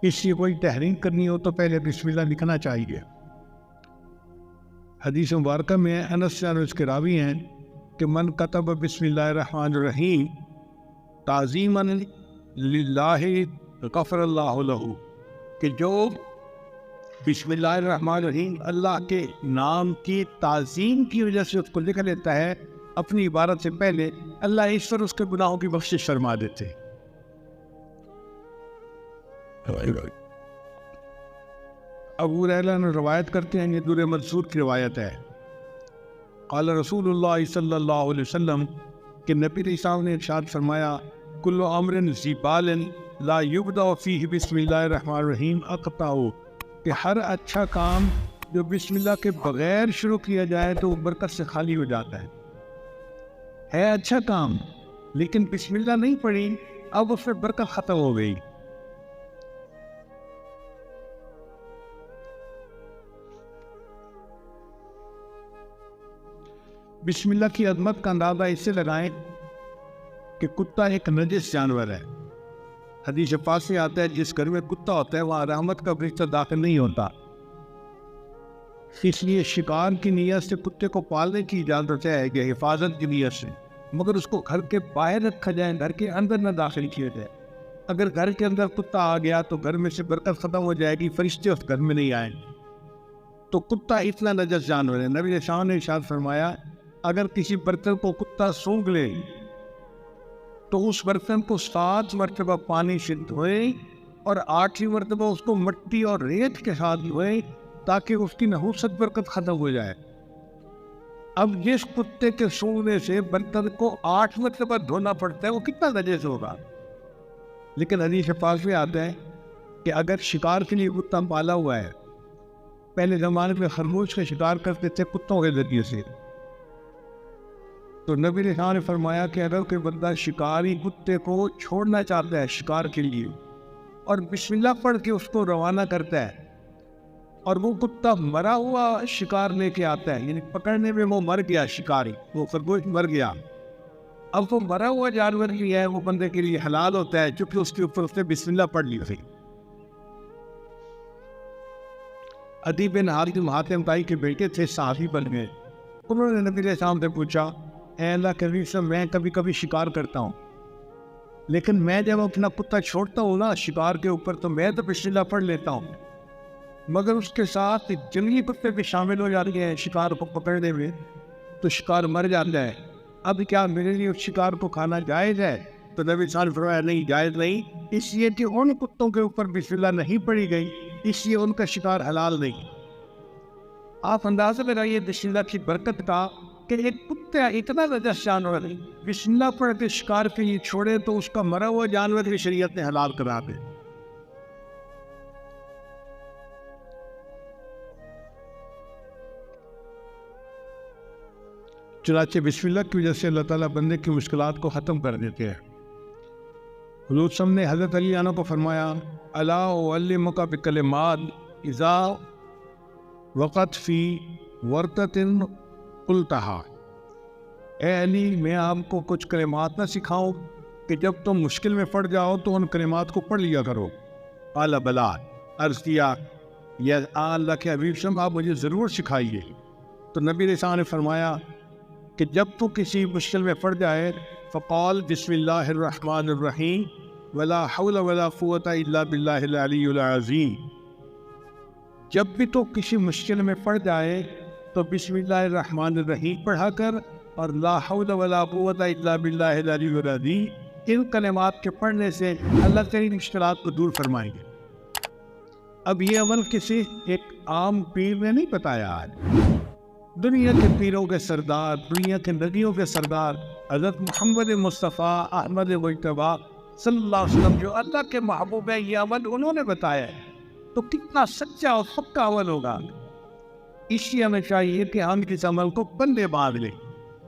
اس لیے کوئی تحریر کرنی ہو تو پہلے بسم اللہ لکھنا چاہیے۔ حدیث مبارکہ میں انس اور اس کے راوی ہیں کہ من کتب بسم اللہ الرحمن الرحیم تعظیما للہ غفر اللہ لہ، کہ جو بسم اللہ الرحمن الرحیم اللہ کے نام کی تعظیم کی وجہ سے اس کو لکھ لیتا ہے اپنی عبادت سے پہلے، اللہ اس پر اس کے گناہوں کی بخشش فرما دیتے۔ ابو ہریرہ نے روایت کرتے ہیں، یہ دور منصور کی روایت ہے، قال رسول اللہ صلی اللہ علیہ وسلم کہ نبی علیہ السلام نے ارشاد فرمایا کل امر ذی بال لا یبدأ فیہ بسم اللہ الرحمن الرحیم اقطعہ، کہ ہر اچھا کام جو بسم اللہ کے بغیر شروع کیا جائے تو وہ برکت سے خالی ہو جاتا ہے اچھا کام لیکن بسم اللہ نہیں پڑھی، اب اس میں برکت ختم ہو گئی۔ بسم اللہ کی عظمت کا اندازہ اس سے لگائیں کہ کتا ایک نجس جانور ہے۔ حدیث پاک سے آتا ہے جس گھر میں کتا ہوتا ہے وہاں رحمت کا فرشتہ داخل نہیں ہوتا، اس لیے شکار کی نیت سے کتے کو پالنے کی اجازت ہے کہ حفاظت کی نیت سے، مگر اس کو گھر کے باہر رکھا جائے، گھر کے اندر نہ داخل کیا جائے۔ اگر گھر کے اندر کتا آ گیا تو گھر میں سے برکت ختم ہو جائے گی، فرشتے اس گھر میں نہیں آئیں گے۔ تو کتا اتنا نجس جانور ہے۔ نبی صلی اللہ علیہ وسلم نے ارشاد فرمایا اگر کسی برتن کو کتا سونگھ لے تو اس برتن کو 7 مرتبہ پانی سے دھوئے اور 8ویں مرتبہ اس کو مٹی اور ریت کے ساتھ دھوئے تاکہ اس کی نحوست برکت ختم ہو جائے۔ اب جس کتے کے سونگھنے سے برتن کو 8 مرتبہ دھونا پڑتا ہے وہ کتنا نجس ہوگا۔ لیکن حدیث پاک میں آتا ہے کہ اگر شکار کے لیے کتا پالا ہوا ہے، پہلے زمانے میں خرگوش کا شکار کرتے تھے کتوں کے ذریعے سے، تو نبی علیہ السلام نے فرمایا کہ اگر کوئی بندہ شکاری کتے کو چھوڑنا چاہتا ہے شکار کے لیے اور بسم اللہ پڑھ کے اس کو روانہ کرتا ہے اور وہ کتا مرا ہوا شکار لے کے آتا ہے، یعنی پکڑنے میں وہ مر گیا، شکاری وہ خرگوش مر گیا، اب وہ مرا ہوا جانور بھی ہے وہ بندے کے لیے حلال ہوتا ہے چونکہ اس کے اوپر اس نے بسم اللہ پڑھ لی تھی۔ عدی بن حاتم طائی کے بیٹے تھے، صحابی بن گئے، انہوں نے نبی علیہ السلام سے پوچھا اے اللہ کے نبی صلی اللہ علیہ وسلم، میں کبھی کبھی شکار کرتا ہوں لیکن میں جب اپنا کتا چھوڑتا ہوں نا شکار کے اوپر تو میں تو بسم اللہ پڑھ لیتا ہوں، مگر اس کے ساتھ جنگلی کتے بھی شامل ہو جاتے ہیں شکار کو پکڑنے میں تو شکار مر جاتا ہے، اب کیا میرے لیے اس شکار کو کھانا جائز ہے؟ تو نبی صلی اللہ علیہ وسلم نے فرمایا نہیں، جائز نہیں، اس لیے کہ ان کتوں کے اوپر بسم اللہ نہیں پڑھی گئی، اس لیے ان کا شکار حلال نہیں۔ آپ اندازہ لگائیے بسم اللہ کی برکت کا کہ ایک کتا اتنا نجس جانور ہے، بسم اللہ پڑھ کے شکار کے لیے چھوڑے تو اس کا مرا ہوا جانور بھی شریعت نے حلال کرا دے۔ چنانچہ بسم اللہ کی وجہ سے اللہ تعالیٰ بندے کی مشکلات کو ختم کر دیتے ہیں۔ حضور صلی اللہ علیہ وسلم نے حضرت علی عنہ کو فرمایا الا اعلمک بکلمات اذا وقت فی ورطۃ قلتہا، اے علی میں آپ کو کچھ کلمات نہ سکھاؤں کہ جب تم مشکل میں پڑ جاؤ تو ان کلمات کو پڑھ لیا کرو؟ قال بلا، عرض کیا یا اللہ کے حبیب صلی آپ مجھے ضرور سکھائیے۔ تو نبی علیہ السلام نے فرمایا کہ جب تو کسی مشکل میں پڑ جائے فقال بسم اللہ الرحمن الرحیم ولا حول ولا قوة الا باللہ العلی العظیم، جب بھی تو کسی مشکل میں پڑ جائے تو بسم اللہ الرحمن الرحیم پڑھا کر اور لا حول ولا قوة الا باللہ العلی العظیم، ان کلمات کے پڑھنے سے اللہ تیری مشکلات کو دور فرمائیں گے۔ اب یہ عمل کسی ایک عام پیر نے نہیں بتایا، آج دنیا کے پیروں کے سردار، دنیا کے نبیوں کے سردار حضرت محمد مصطفیٰ احمد مجتبیٰ صلی اللہ علیہ وسلم جو اللہ کے محبوب ہیں، یہ عمل انہوں نے بتایا ہے، تو کتنا سچا اور پکا عمل ہوگا۔ اس لیے ہمیں چاہیے کہ ہم اس عمل کو بندے باندھ لیں،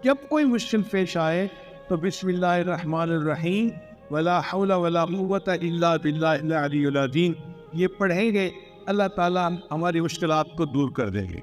جب کوئی مشکل پیش آئے تو بسم اللہ الرحمن الرحیم ولا حول ولا قوة الا باللہ العلی العظیم یہ پڑھیں گے، اللہ تعالیٰ ہماری مشکلات کو دور کر دیں گے۔